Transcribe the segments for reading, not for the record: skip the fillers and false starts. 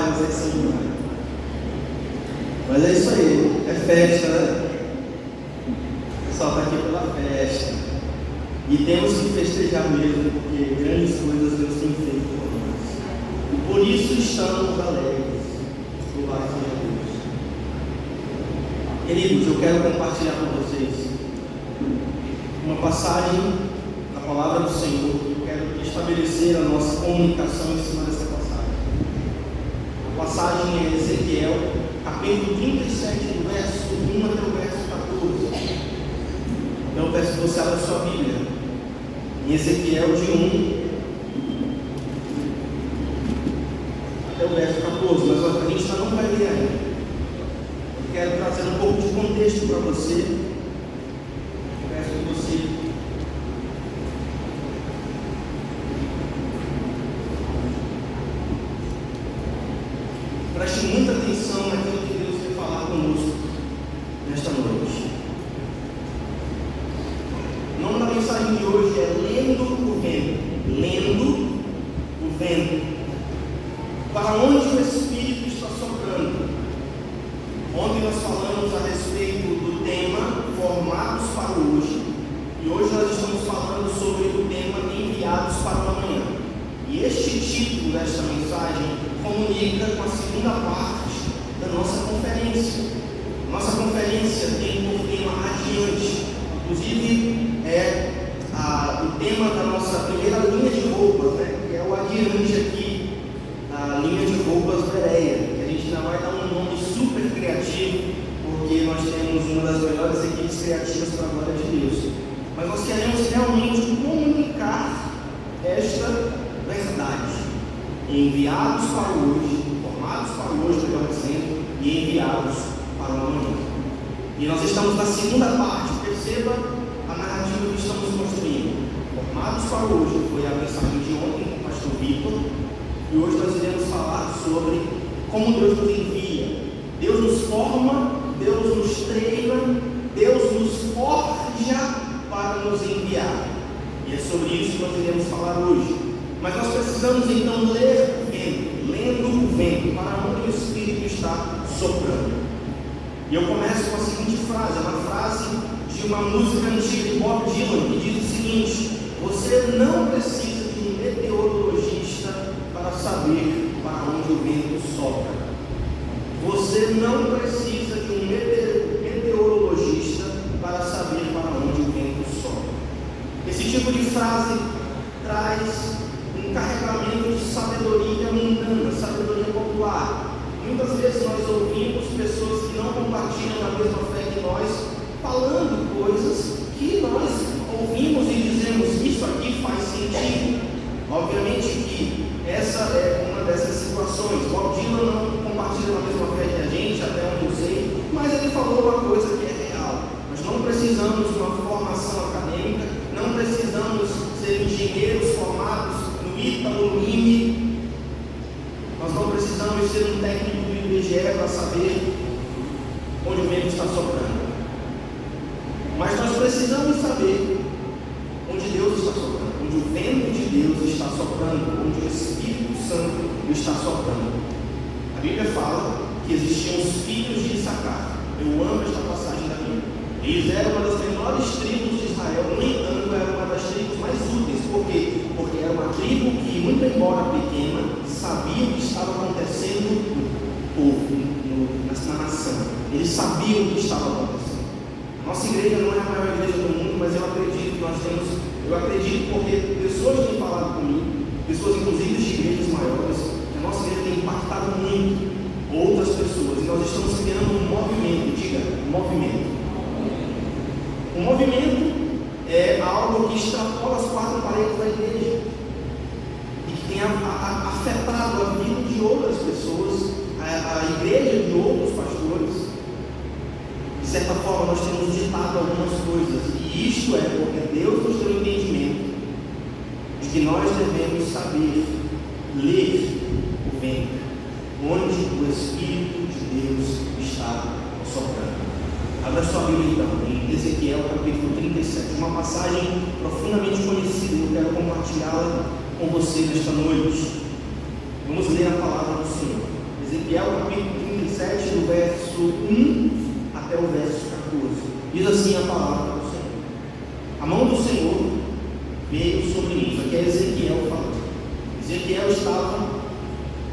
maio, não sei se é maio. Mas é isso aí, é festa, né? O pessoal está aqui pela festa. E temos que festejar mesmo, porque grandes coisas Deus tem feito por nós. E por isso estamos alegres. Louvado seja Deus. Queridos, eu quero compartilhar com vocês uma passagem da palavra do Senhor. Eu quero estabelecer a nossa comunicação em cima dessa passagem. A passagem é Ezequiel, capítulo 37, do verso 1 até o verso 14. Então eu peço que você abra a sua Bíblia em Ezequiel de 1 até o verso 14, mas a gente não vai ler ainda. Eu quero trazer um pouco de contexto para você. Eu peço que você preste muita atenção naquilo que Deus quer falar conosco nesta noite. O nome da mensagem de hoje é Lendo o Vento. Lendo o Vento. Para onde o Espírito está soprando? Ontem nós falamos a respeito do tema Formados para hoje. E hoje nós estamos falando sobre o tema Enviados para o amanhã. E este título desta mensagem comunica com a segunda parte da nossa conferência. Nossa conferência tem por tema Adiante. Inclusive, o tema da nossa primeira linha de roupas, né? Que é o Adiante aqui, a linha de roupas Bereia, que a gente ainda vai dar um nome super criativo, porque nós temos uma das melhores equipes criativas para a glória de Deus. Mas nós queremos realmente comunicar esta verdade. Enviados para hoje, formados para hoje, melhor dizendo, e enviados para o amanhã. E nós estamos na segunda parte. Perceba a narrativa que estamos construindo. Formados para hoje foi a mensagem de ontem com o pastor Vitor. E hoje nós iremos falar sobre como Deus nos envia. Deus nos forma, Deus nos treina, Deus nos forja para nos enviar. E é sobre isso que nós iremos falar hoje. Mas nós precisamos então ler o vento, lendo o vento, para onde o Espírito está soprando. E eu começo com a seguinte frase, uma frase de uma música antiga de Bob Dylan, que diz o seguinte: você não precisa de um meteorologista para saber para onde o vento sopra. Você não precisa de um meteorologista para saber para onde o vento sopra. Esse tipo de frase traz um carregamento de sabedoria mundana, sabedoria popular. Muitas vezes nós ouvimos pessoas que não compartilham a mesma fé que nós, falando coisas que nós ouvimos e dizemos: isso aqui faz sentido. Obviamente que essa é uma dessas situações. Bob Dylan não compartilha a mesma fé que a gente, até onde eu sei, mas ele falou uma coisa que é real. Nós não precisamos de uma formação acadêmica, não precisamos ser engenheiros formados no ITA ou no IME. Nós não precisamos ser um técnico do IBGE para saber onde o vento está soprando. Mas nós precisamos saber onde Deus está soprando, onde o vento de Deus está soprando, onde o Espírito Santo está soprando. A Bíblia fala que existiam os filhos de Issacar. Eu amo esta passagem da Bíblia. Eles eram uma das menores tribos de Israel, no entanto, era uma das tribos mais úteis. Por quê? Porque era uma tribo que, muito embora pequena, sabia o que estava acontecendo no povo, na nação. Eles sabiam o que estava acontecendo. Nossa igreja não é a maior igreja do mundo, mas eu acredito que nós temos, eu acredito porque pessoas têm falado comigo, pessoas inclusive de igrejas maiores, que a nossa igreja tem impactado muito outras pessoas, e nós estamos criando um movimento. Diga, movimento. Um movimento é algo que extrapola as quatro paredes da igreja e que tem afetado a vida de outras pessoas, a igreja de outros pastores. De certa forma, nós temos ditado algumas coisas, e isto é porque Deus nos deu o entendimento de que nós devemos saber ler o vento, onde o Espírito de Deus está soprando. Abra sua Bíblia então, em Ezequiel capítulo 37, uma passagem profundamente conhecida, eu quero compartilhá-la com você nesta noite. Vamos ler a palavra do Senhor. Ezequiel capítulo 37, do verso 1 até o verso 14. Diz assim a palavra do Senhor: a mão do Senhor veio sobre mim. Isso aqui é Ezequiel falando. Ezequiel estava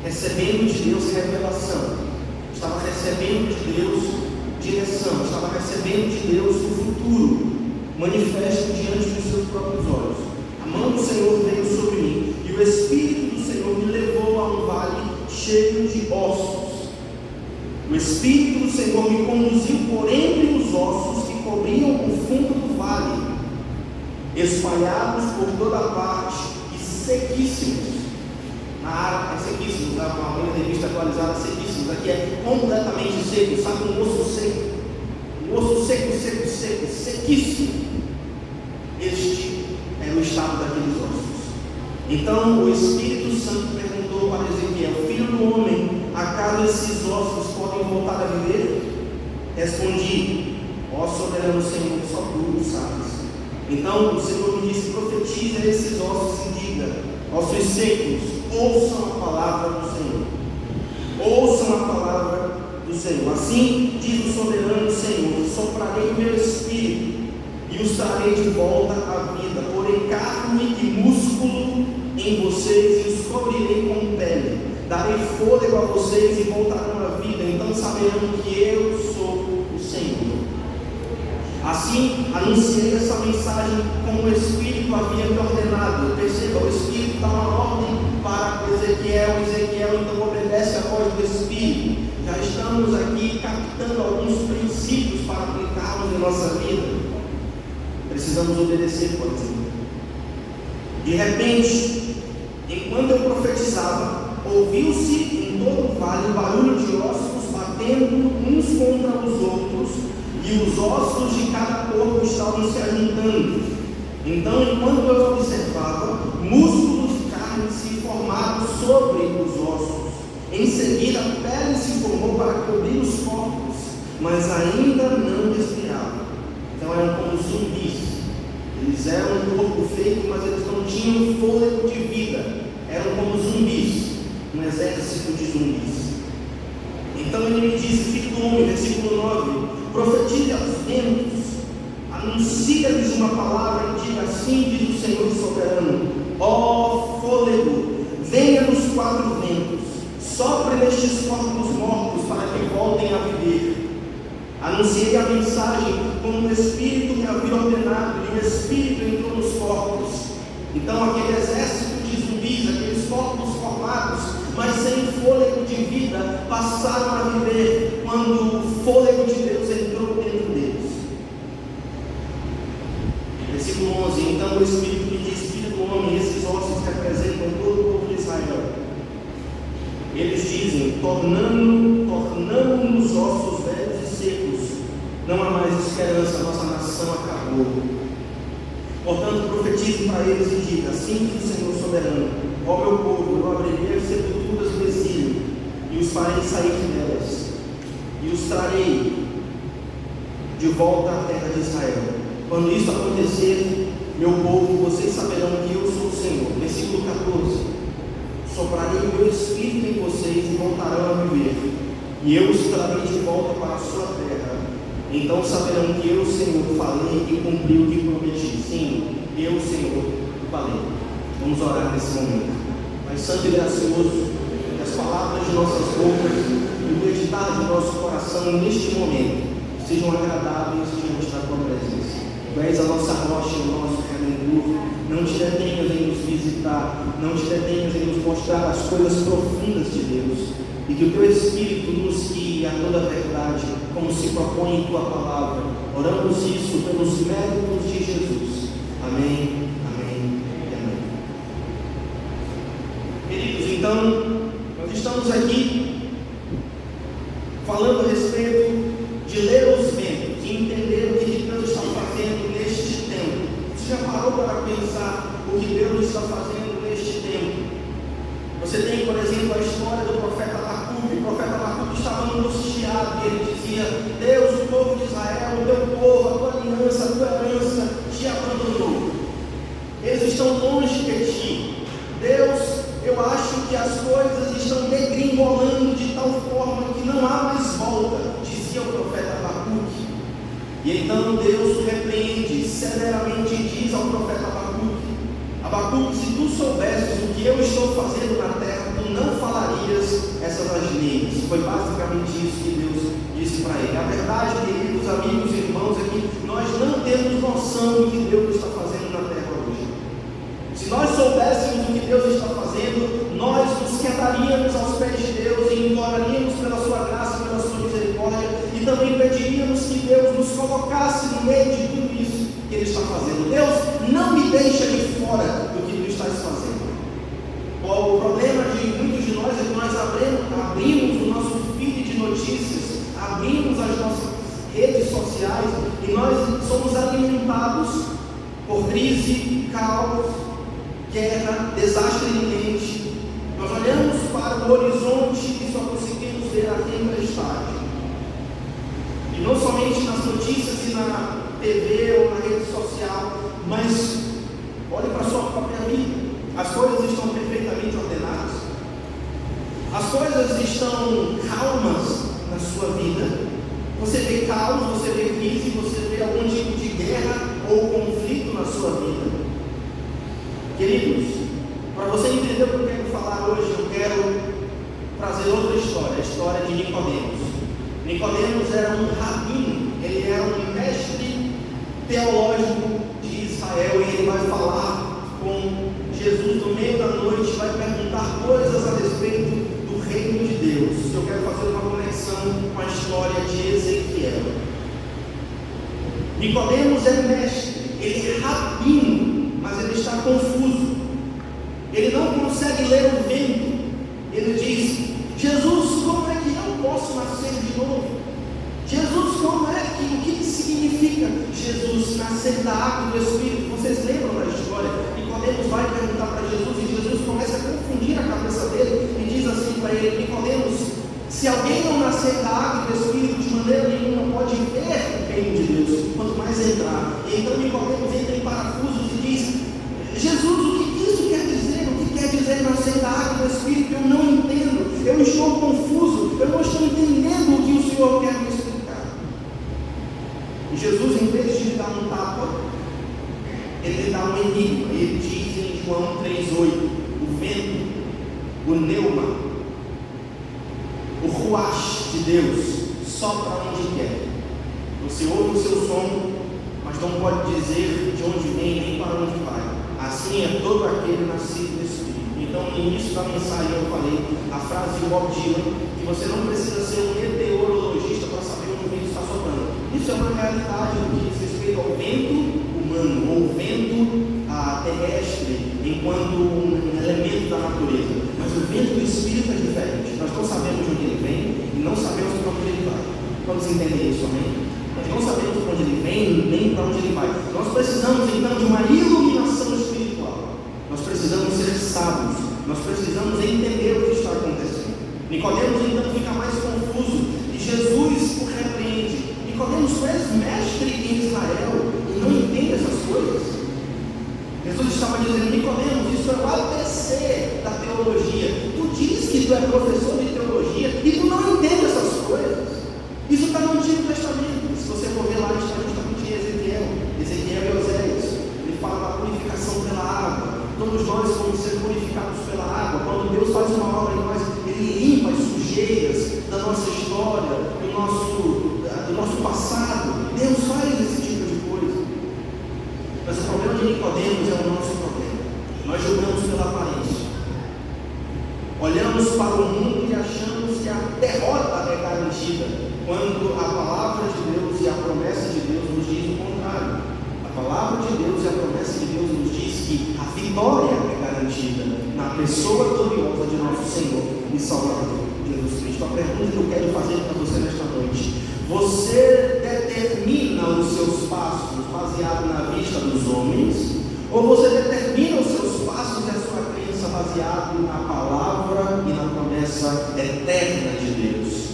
recebendo de Deus revelação, estava recebendo de Deus direção, estava recebendo de Deus o futuro manifesto diante dos seus próprios olhos. A mão do Senhor veio sobre mim, e o Espírito do Senhor me levou a um vale cheio de ossos. O Espírito do Senhor me conduziu por entre os ossos que cobriam o fundo do vale, espalhados por toda parte e sequíssimos. Na área é sequíssimos, uma revista atualizada, sequíssimos. Aqui é completamente seco, sabe, um osso seco. Um osso seco, sequíssimo. Este é o estado daqueles ossos. Então o Espírito Santo perguntou para Ezequiel: filho do homem, acaso esses ossos podem voltar a viver? Respondi: ó soberano Senhor, só tu sabes. Então o Senhor me disse: profetiza esses ossos e diga: ossos secos, ouçam a palavra do Senhor. Ouçam a palavra do Senhor. Assim diz o soberano Senhor: soprarei o meu espírito e os trarei de volta à vida, porei carne e músculo em vocês e os cobrirei com pele, darei fôlego a vocês e voltarão à vida, então saberão que eu sou o Senhor. Assim anunciei essa mensagem como o Espírito havia me ordenado. Perceba, o Espírito dá uma ordem para Ezequiel. Ezequiel então obedece a voz do Espírito. Já estamos aqui captando alguns princípios para aplicarmos em nossa vida. Precisamos obedecer, por exemplo. De repente, enquanto eu profetizava, ouviu-se em todo o vale o barulho de ossos batendo uns contra os outros, e os ossos de cada corpo estavam se ajuntando. Então, enquanto eu observava, músculos de carne se formaram sobre os ossos. Em seguida, a pele se formou para cobrir os corpos, mas ainda não respiravam. Então eram como zumbis. Eles eram um corpo feito, mas eles não tinham fôlego de vida. Eram como zumbis, um exército de zumbis. Então ele me disse: filho do homem, versículo 9, profetize aos ventos, anuncia-lhes uma palavra e diga: assim diz o Senhor soberano, ó fôlego, venha dos quatro ventos, sopre nestes corpos mortos para que voltem a viver. Anunciei a mensagem como o Espírito me havia ordenado, e o Espírito entrou nos corpos. Então aquele exército de zumbis, aqueles corpos formados, mas sem fôlego de vida, passaram a viver quando o fôlego de Deus entrou dentro deles. Versículo 11: então o Espírito me disse: filho do homem, esses ossos representam todo o povo de Israel. Eles dizem: tornando-nos ossos velhos e secos, não há mais esperança, nossa nação acabou. Portanto, profetize para eles e diga: assim diz o Senhor soberano, ó meu povo, eu abrirei as sepulturas do exílio e os farei sair delas, e os trarei de volta à terra de Israel. Quando isso acontecer, meu povo, vocês saberão que eu sou o Senhor. Versículo 14: soprarei o meu espírito em vocês e voltarão a viver, e eu os trarei de volta para a sua terra. Então saberão que eu, Senhor, falei e cumpri o que prometi. Sim, eu, Senhor, falei. Vamos orar nesse momento. Pai santo e gracioso, que as palavras de nossas bocas e o meditar de nosso coração neste momento sejam agradáveis diante da tua presença. Tu és a nossa rocha e o nosso redentor. Não te detenhas em nos visitar, não te detenhas em nos mostrar as coisas profundas de Deus, e que o teu Espírito nos guie a toda a verdade, como se propõe em tua palavra. Oramos isso pelos méritos de Jesus. Amém, amém e amém. Queridos, então, nós estamos aqui falando a respeito de ler os ventos e entender o que Deus está fazendo neste tempo. Você já parou para pensar o que Deus está fazendo neste tempo? Você tem, por exemplo, a história do profeta Abacuque. O profeta Abacuque estava angustiado e ele dizia: Deus, o povo de Israel, o teu povo, a tua aliança, a tua herança te abandonou. Eles estão longe de ti. Deus, eu acho que as coisas estão degringolando de tal forma que não há mais volta, dizia o profeta Abacuque. E então Deus repreende severamente e diz ao profeta Abacuque: Abacuque, se tu soubesses o que eu estou fazendo na terra, tu não falarias essas asneiras. Foi basicamente isso que Deus disse para ele. A verdade, queridos amigos e irmãos, é que nós não temos noção do que Deus está fazendo na terra hoje. Se nós soubéssemos o que Deus está fazendo, nós nos quedaríamos aos pés de Deus e imploraríamos pela sua graça, pela sua misericórdia, e também pediríamos que Deus nos colocasse no meio de tudo isso que Ele está fazendo. Deus, não me deixa de fora do que Tu estás fazendo. O problema de muitos de nós é que nós abrimos o nosso feed de notícias, abrimos as nossas redes sociais e nós somos alimentados por crise, caos, guerra, desastre iminente. Nós olhamos para o horizonte e só conseguimos ver a tempestade. E não somente nas notícias e na TV ou na rede social, mas olhe para a sua própria vida. As coisas estão perfeitamente ordenadas. As coisas estão calmas na sua vida. Você vê caos, você vê crise, você vê algum tipo de guerra ou conflito na sua vida. Queridos, para você entender o que eu quero falar hoje, eu quero trazer outra história, a história de Nicodemos. Nicodemos era um rabino, ele era um mestre teológico de Israel, e ele vai falar com Jesus no meio da noite, vai perguntar coisas a respeito do reino de Deus. Eu quero fazer uma conexão com a história de Ezequiel. Nicodemos é mestre, ele é rabino, mas ele está confuso. Ele não consegue ler o vento. Ele diz: Jesus, como é que eu posso nascer de novo? Jesus, como é que, o que significa Jesus nascer da água e do Espírito? Vocês lembram da história? Nicodemos vai perguntar para Jesus e Jesus começa a confundir a cabeça dele e diz assim para ele: Nicodemos, se alguém não nascer da água e do Espírito, de maneira nenhuma pode ver o reino de Deus, quanto mais entrar. E então Nicodemos entra em parafusos e diz: Jesus, o que isso quer dizer? O que quer dizer nascer da água e do Espírito? Eu não entendo, eu estou confuso, eu não estou entendendo o que o Senhor quer me explicar. E Jesus, em vez de lhe dar um tapa, ele lhe dá um enigma. Ele diz em João 3,8: o vento, o neuma, o ruach de Deus sopra onde quer. Você ouve o seu som, mas não pode dizer de onde vem nem para onde vai. Assim é todo aquele nascido do Espírito. Então, no início da mensagem eu falei a frase de Bob Dylan, que você não precisa ser um meteorologista para saber onde o vento está soprando. Isso é uma realidade no que diz respeito ao vento humano, ou vento terrestre, enquanto um elemento da natureza. Mas o vento do Espírito é diferente. Nós não sabemos de onde ele vem e não sabemos para onde ele vai. Vamos entender isso, amém? Nós não sabemos para onde ele vem nem para onde ele vai. Nós precisamos então de uma iluminação espiritual. Nós precisamos ser sábios. Nós precisamos entender o que está acontecendo. Nicodemos então fica mais confuso e Jesus o repreende. Nicodemos, tu és mestre em Israel e não entende essas coisas? Jesus estava dizendo: Nicodemos, isso é o ABC da teologia. Tu diz que tu é professor de teologia e tu não entende essas coisas. Isso está no Antigo Testamento. Se você for ver lá, está justamente em Ezequiel e Oséias. Ele fala da purificação pela água. Todos nós vamos ser purificados pela água. Quando Deus faz uma obra em nós, Ele limpa as sujeiras da nossa história, do nosso passado. Deus faz esse tipo de coisa. Mas o problema de Nicodemos é o nosso problema. Nós julgamos pela aparência. Olhamos para o mundo e achamos que a derrota é garantida, quando a palavra de Deus e a promessa de Deus nos diz o contrário. A palavra de Deus e a promessa de Deus nos diz que a vitória é garantida na pessoa gloriosa de nosso Senhor e Salvador Jesus Cristo. A pergunta que eu quero fazer para você nesta noite: você determina os seus passos baseado na vista dos homens, ou você determina os seus passos e a sua crença baseado na palavra e na promessa eterna de Deus?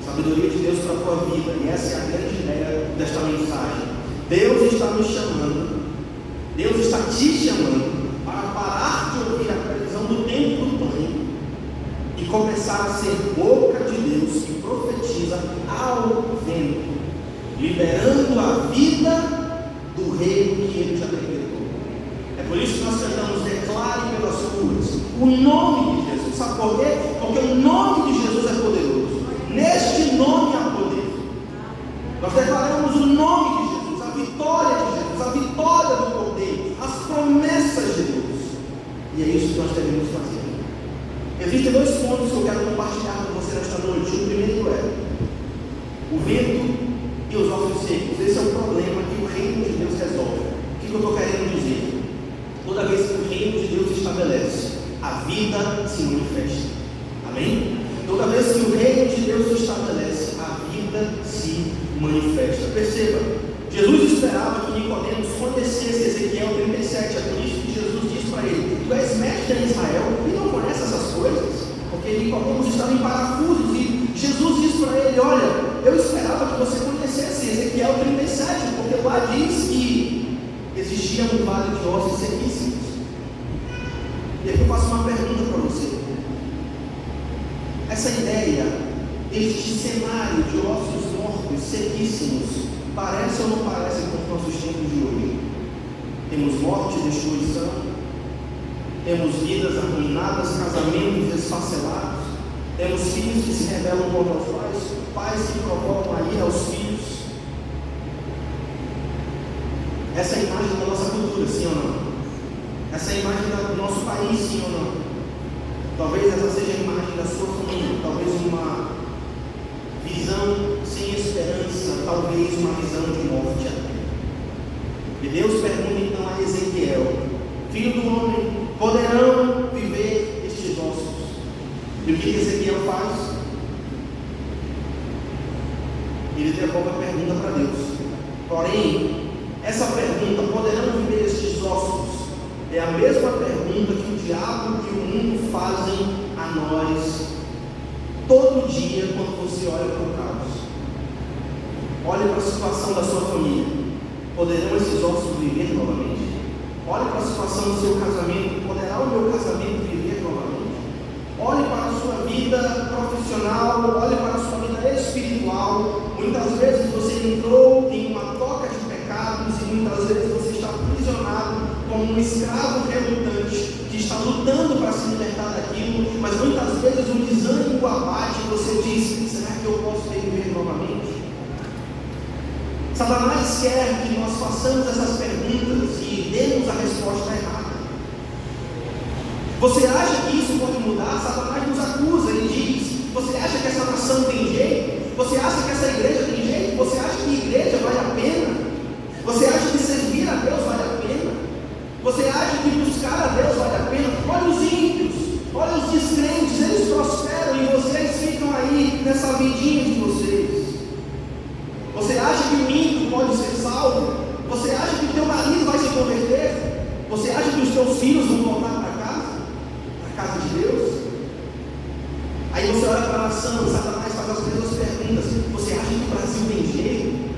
Sabedoria de Deus para a tua vida, e essa é a grande ideia desta mensagem. Deus está nos chamando, Deus está te chamando para parar de ouvir a previsão do tempo do banho e começar a ser boca de Deus que profetiza ao vento, liberando a vida do reino que ele já decretou. É por isso que nós cantamos: declare pelas ruas o nome de Jesus. Sabe por quê? Porque o nome de Jesus é poderoso. Neste nome há poder. Nós declaramos o nome de Jesus, a vitória de Jesus, a vitória do Cordeiro, as promessas de Deus. E é isso que nós devemos fazer. Existem dois pontos que eu quero compartilhar com você nesta noite. O primeiro é o vento e os ossos secos. Esse é o problema que o reino de Deus resolve. O que eu estou querendo dizer? Toda vez que o reino de Deus se estabelece, a vida se manifesta. Amém? Toda vez que o reino de Deus se estabelece, a vida se manifesta. Perceba, Jesus esperava que Nicodemos conhecesse Ezequiel 37. É por isso que Jesus disse para ele: tu és mestre em Israel e não conhece essas coisas? Porque Nicodemos estava em parafusos e Jesus disse para ele: olha, eu esperava que você conhecesse Ezequiel 37, porque lá diz que existia um vale de ossos sequíssimos. E aqui eu faço uma pergunta para você. Essa ideia, este cenário de ossos mortos, sequíssimos, parece ou não parece com os nossos tempos de hoje? Temos morte e destruição, temos vidas arruinadas, casamentos desfacelados, temos filhos que se rebelam contra os pais, pais que provocam a ira aos filhos. Essa é a imagem da nossa cultura, sim ou não? Essa é a imagem do nosso país, sim ou não? Talvez essa seja a imagem da sua família, talvez uma visão sem esperança, talvez uma visão de morte até. E Deus pergunta então a Ezequiel: filho do homem, poderão viver estes ossos? E o que Ezequiel faz? Ele devolve a pergunta para Deus. Porém, essa pergunta, poderão viver estes ossos, é a mesma pergunta que o diabo e o mundo fazem a nós todo dia quando você olha para o caos. Olhe para a situação da sua família: poderão esses ossos viver novamente? Olhe para a situação do seu casamento: poderá o meu casamento viver novamente? Olhe para a sua vida profissional, olhe para a sua vida espiritual. Muitas vezes você entrou em uma toca de pecados e muitas vezes você está aprisionado como um escravo relutante que está lutando para se libertar daquilo, mas muitas vezes o desânimo abate e você diz: será que eu posso viver novamente? Satanás quer que nós façamos essas perguntas e demos a resposta errada. Você acha que isso pode mudar? Satanás nos acusa, ele diz: você acha que essa nação tem jeito? Você acha que essa igreja tem jeito? Você acha que a igreja vale a pena? Você acha que servir a Deus vale a pena? Você acha que buscar a Deus vale a pena? Olha os ímpios, olha os descrentes, eles prosperam e vocês ficam aí nessa vidinha de vocês. Você acha que o ímpio pode ser salvo? Você acha que o teu marido vai se converter? Você acha que os teus filhos vão voltar para casa de Deus? Aí você olha para a nação, Satanás faz as mesmas perguntas: você acha que o Brasil tem jeito?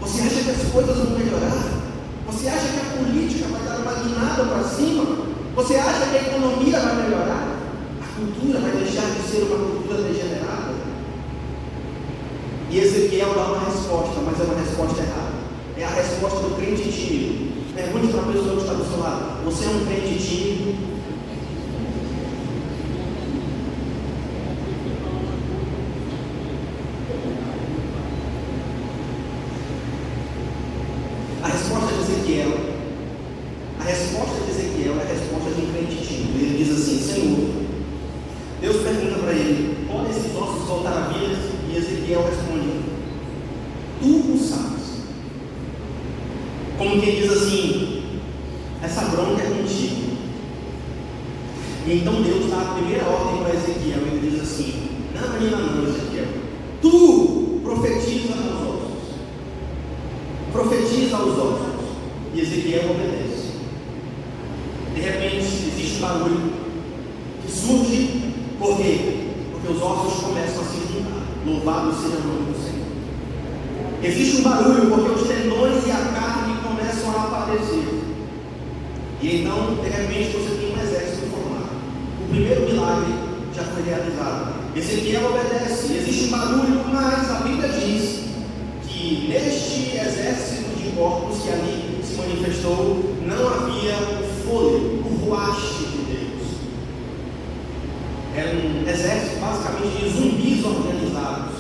Você acha que as coisas vão melhorar? Você acha que a política vai dar uma guinada para cima? Você acha que a economia vai melhorar? A cultura vai deixar de ser uma cultura degenerada? E Ezequiel dá uma resposta, mas é uma resposta errada. É a resposta do crente tímido. Pergunte para a pessoa que está do seu lado: você é um crente tímido? A resposta de Ezequiel é a resposta de um crente tímido. Ele diz assim: Senhor, Deus pergunta para ele: podem esses ossos voltar à vida? E Ezequiel responde: tu o sabes. Como quem diz assim: essa bronca é contigo. E então Deus dá a primeira ordem para Ezequiel. Ele diz assim: não, Ezequiel, tu profetiza aos ossos. Profetiza aos ossos. E Ezequiel obedece. De repente existe um barulho que surge. Por quê? Porque os ossos começam a se juntar. Louvado seja o nome do Senhor. Existe um barulho porque os tendões e a carne começam a aparecer. E então, de repente, você tem um exército formado. O primeiro milagre já foi realizado. Ezequiel obedece, existe um barulho, mas a Bíblia diz que neste exército de corpos que ali se manifestou, não havia o fôlego, o ruache de Deus. Era um exército basicamente de zumbis organizados,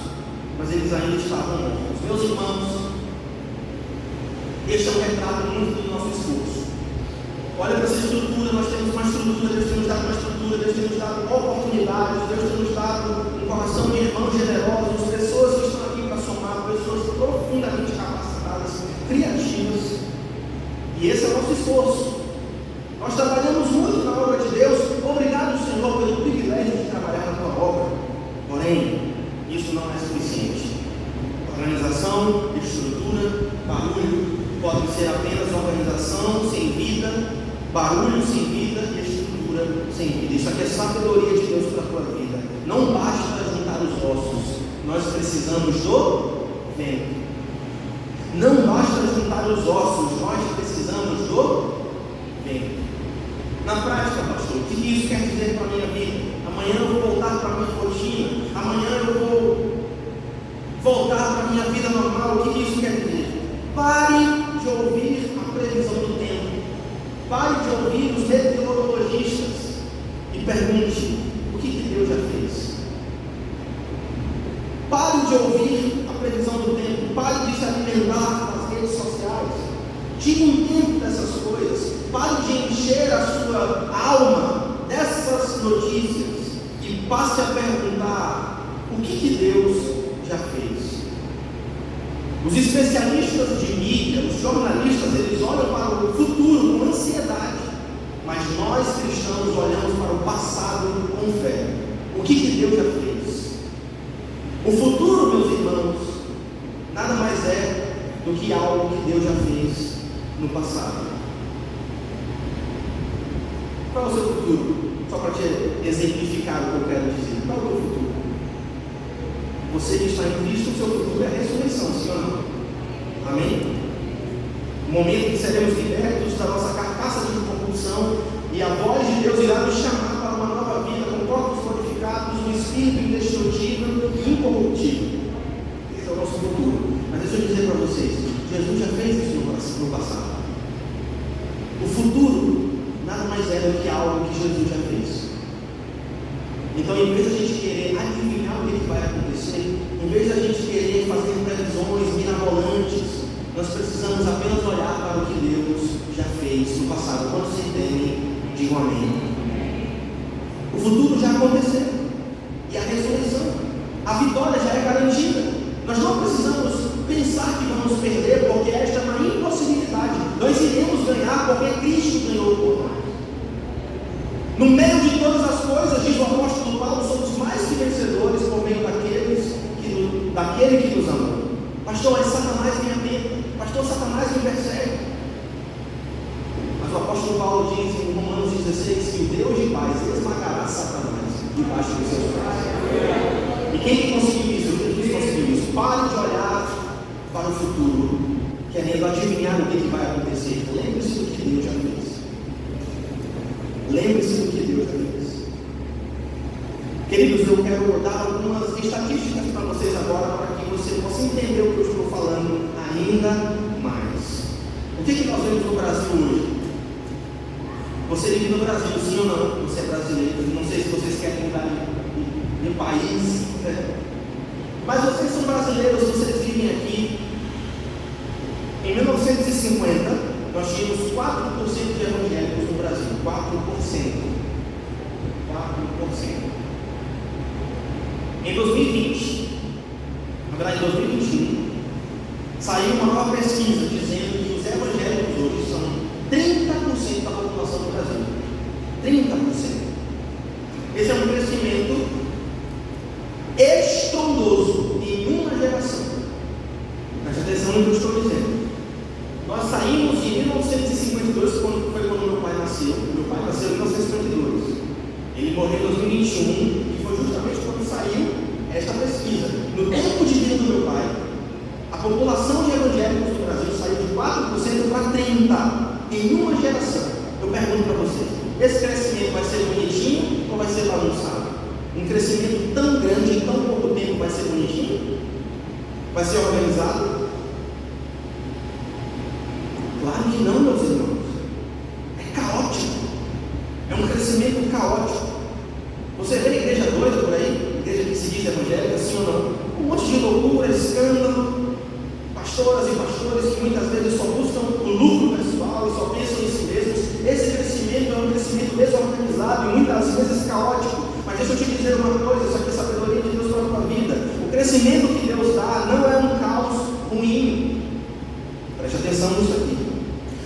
mas eles ainda estavam mortos. Meus irmãos, este é um retrato muito do nosso esforço. Olha para essa estrutura, nós temos uma estrutura, Deus tem nos dado uma estrutura, Deus tem nos dado oportunidades, Deus tem nos dado um coração de irmãos generosos, pessoas que estão aqui para somar, pessoas profundamente capacitadas, criativas, e esse é o nosso esforço. Nós trabalhamos muito na obra de Deus, obrigado Senhor pelo privilégio de trabalhar na tua obra, porém, isso não é suficiente. Organização, estrutura, barulho, pode ser apenas organização sem vida, barulho sem vida e estrutura sem vida. Isso aqui é sabedoria de Deus para a tua vida. Não basta juntar os ossos, nós precisamos do vento. Não basta juntar os ossos, nós precisamos do vento. Na prática, pastor, o que isso quer dizer para a minha vida? Amanhã eu vou voltar para a minha rotina, amanhã eu vou voltar para a minha vida normal. O que isso quer dizer? Pare de ouvir a previsão do tempo. Pare de ouvir os meteorologistas e pergunte: o que Deus já fez? Pare de ouvir a previsão do tempo. Pare de se alimentar das redes sociais. Tire um tempo dessas coisas. Pare de encher a sua alma dessas notícias e passe a perguntar: o que Deus já fez? Os especialistas de mídia, os jornalistas, eles olham para o futuro com ansiedade, mas nós cristãos olhamos para o passado com fé. O que Deus já fez? O futuro, meus irmãos, nada mais é do que algo que Deus já fez no passado. Qual é o seu futuro? Só para te exemplificar o que eu quero dizer. Qual é o teu futuro? Você que está em Cristo, o seu futuro é a ressurreição, sim ou não? Amém? O momento em que seremos libertos da nossa carcaça de compulsão e a voz de Deus irá nos chamar para uma nova vida com corpos glorificados, um espírito indestrutível e incorruptível. Esse é o nosso futuro. Mas deixa eu dizer para vocês, Jesus já fez isso no passado. O futuro nada mais é do que algo que Jesus já fez. Então, em vez de a gente querer adivinhar o que vai acontecer, em vez de a gente querer fazer previsões mirabolantes, nós precisamos apenas olhar para o que Deus já fez no passado. Quando se entendem, digam amém. O futuro já aconteceu, e a ressurreição, a vitória já é garantida. Nós não precisamos pensar que vamos perder, porque esta é uma impossibilidade. Nós iremos ganhar porque Cristo ganhou por nós. No meio de todas as coisas, diz o apóstolo Paulo, somos mais que vencedores por meio daquele que nos amou. Pastor, Satanás me atenta. Pastor, Satanás me persegue. Mas o apóstolo Paulo diz em Romanos 16 que o Deus de paz esmagará Satanás debaixo dos seus pés. E quem conseguiu isso? Quem conseguiu isso? Pare de olhar para o futuro, querendo adivinhar o que vai acontecer. Lembre-se do que Deus já fez. Lembre-se do que Deus já fez. Queridos, eu quero dar algumas estatísticas para vocês agora, para que você possa entender o que eu estou falando ainda mais. O que nós vemos no Brasil hoje? Você vive no Brasil, sim ou não? Você é brasileiro. Não sei se vocês querem mudar de país, né? Mas vocês são brasileiros, vocês vivem aqui. Em 1950, nós tínhamos 4% de evangélicos no Brasil. 4%. Em 2020, na verdade em 2021, saiu uma nova pesquisa dizendo que os evangélicos hoje são 30% da população do Brasil. 30%. Esse é um crescimento estrondoso em uma geração. Preste atenção no que eu estou dizendo. Nós saímos de 1952, quando meu pai nasceu. Meu pai nasceu em 1952. Ele morreu em 2021, e foi justamente quando saiu esta pesquisa. No tempo de vida do meu pai, a população de evangélicos do Brasil saiu de 4% para 30% em uma geração. Eu pergunto para vocês, esse crescimento vai ser bonitinho ou vai ser bagunçado? Um crescimento tão grande em tão pouco tempo vai ser bonitinho? Vai ser organizado? Claro que não, meus irmãos. É caótico. É um crescimento caótico. Você vê a igreja doida por aí? Igreja que se diz evangélica, sim ou não? Um monte de loucura, escândalo, pastoras e pastores que muitas vezes só buscam o lucro pessoal e só pensam em si mesmos. Esse crescimento é um crescimento desorganizado e muitas vezes caótico. Mas deixa eu te dizer uma coisa, isso aqui é sabedoria de Deus para a tua vida. O crescimento que Deus dá não é um caos ruim. Preste atenção nisso aqui.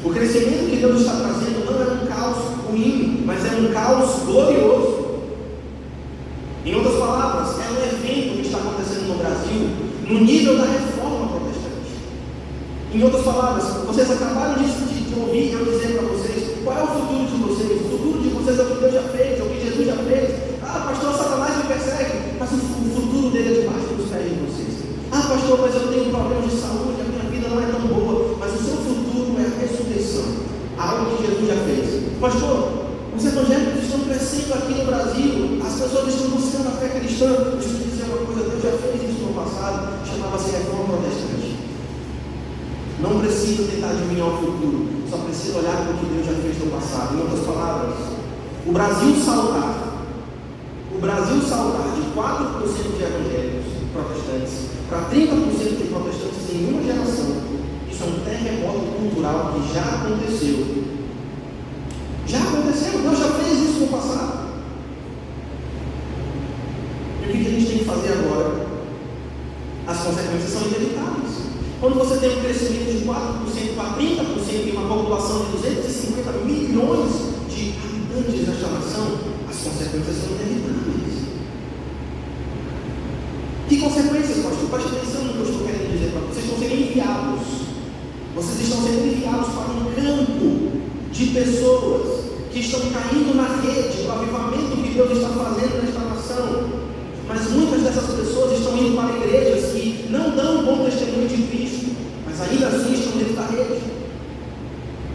O crescimento que Deus está trazendo não é um caos ruim, mas é um caos glorioso. Em outras palavras, é um evento que está acontecendo no Brasil no nível da reforma protestante. Em outras palavras, vocês acabaram de ouvir eu dizer para vocês qual é o futuro de vocês. O futuro de vocês é o que Deus já fez, é o que Jesus já fez. Ah, pastor, Satanás me persegue, mas o futuro dele é debaixo dos pés de vocês. Ah, pastor, mas eu tenho problemas de saúde, a minha vida não é tão boa, mas o seu futuro é a ressurreição, algo que Jesus já fez. Pastor, os evangélicos estão crescendo aqui no Brasil, as pessoas estão buscando a fé cristã. Deixa eu te dizer uma coisa, Deus já fez isso no passado, chamava-se reforma protestante. Não precisa tentar adivinhar o futuro, só precisa olhar para o que Deus já fez no passado. Em outras palavras, o Brasil saltar de 4% de evangélicos protestantes para 30% de protestantes em uma geração, isso é um terremoto cultural que já aconteceu. Já aconteceu, Deus já fez isso no passado. E o que a gente tem que fazer agora? As consequências são inevitáveis. Quando você tem um crescimento de 4% para 30% em uma população de 250 milhões de habitantes desta nação, as consequências são inevitáveis. Que consequências, pastor? Preste atenção no que eu estou querendo dizer para vocês. Vocês estão sendo enviados. Vocês estão sendo enviados para um campo de pessoas que estão caindo na rede do avivamento que Deus está fazendo nesta nação. Mas muitas dessas pessoas estão indo para igrejas que não dão um bom testemunho de Cristo, mas ainda assim estão dentro da rede.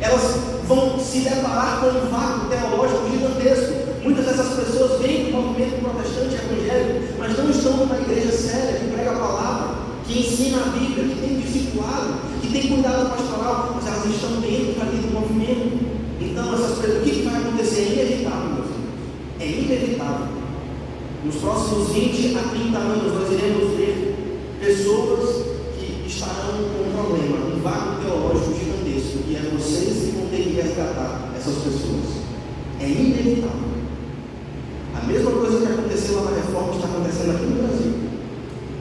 Elas vão se deparar com um vácuo teológico gigantesco. Muitas dessas pessoas vêm do movimento protestante e evangélico, mas não estão numa igreja séria, que prega a palavra, que ensina a Bíblia, que tem discipulado, que tem cuidado pastoral, mas elas estão dentro ali do movimento. Então, essas pessoas, o que vai acontecer? É inevitável, meus irmãos. É inevitável. Nos próximos 20 a 30 anos, nós iremos ver pessoas que estarão com um problema, um vácuo teológico gigantesco, e é vocês que vão ter que resgatar essas pessoas. É inevitável. A mesma coisa que aconteceu lá na reforma está acontecendo aqui no Brasil.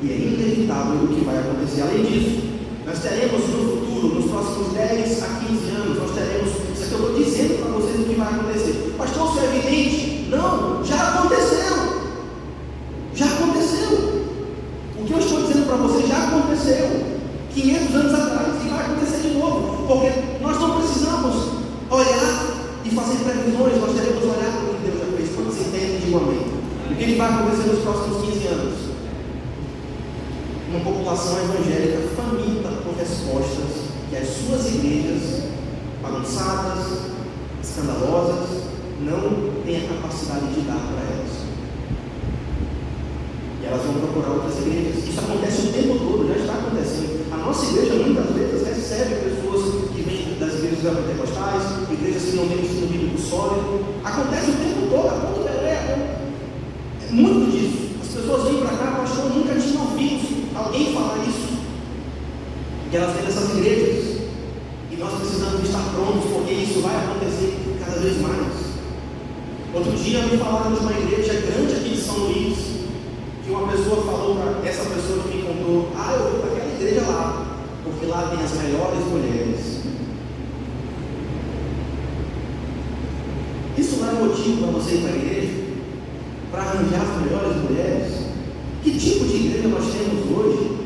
E é inevitável o que vai acontecer. Além disso, nós teremos no futuro, nos próximos 10 a 15 anos, nós teremos, isso aqui eu estou dizendo para vocês o que vai acontecer. Pastor, isso é evidente? Não, já aconteceu. Já aconteceu. O que eu estou dizendo para vocês já aconteceu 500 anos atrás e vai acontecer de novo, porque nós não precisamos olhar e fazer previsões, nós teremos que olhar para o que Deus já fez. Quando se entende, diga amém. O que vai acontecer nos próximos 15 anos? Uma população evangélica faminta por respostas que as suas igrejas, bagunçadas, escandalosas, não têm a capacidade de dar para elas. E elas vão procurar outras igrejas. Isso acontece o tempo todo, já está acontecendo. A nossa igreja muitas vezes recebe pessoas que vêm das igrejas pentecostais, igrejas que não têm ensino bíblico sólido. Acontece o tempo todo, a ponto é muito disso. As pessoas vêm para cá, pastor, nunca tinham ouvido alguém falar isso. Que elas vêm dessas igrejas. E nós precisamos estar prontos, porque isso vai acontecer cada vez mais. Outro dia me falaram de uma igreja grande aqui de São Luís, que uma pessoa falou para essa pessoa que me contou: eu vou para aquela igreja lá, porque lá tem as melhores mulheres. Isso não é motivo para você ir para a igreja? Para arranjar as melhores mulheres? Que tipo de igreja nós temos hoje?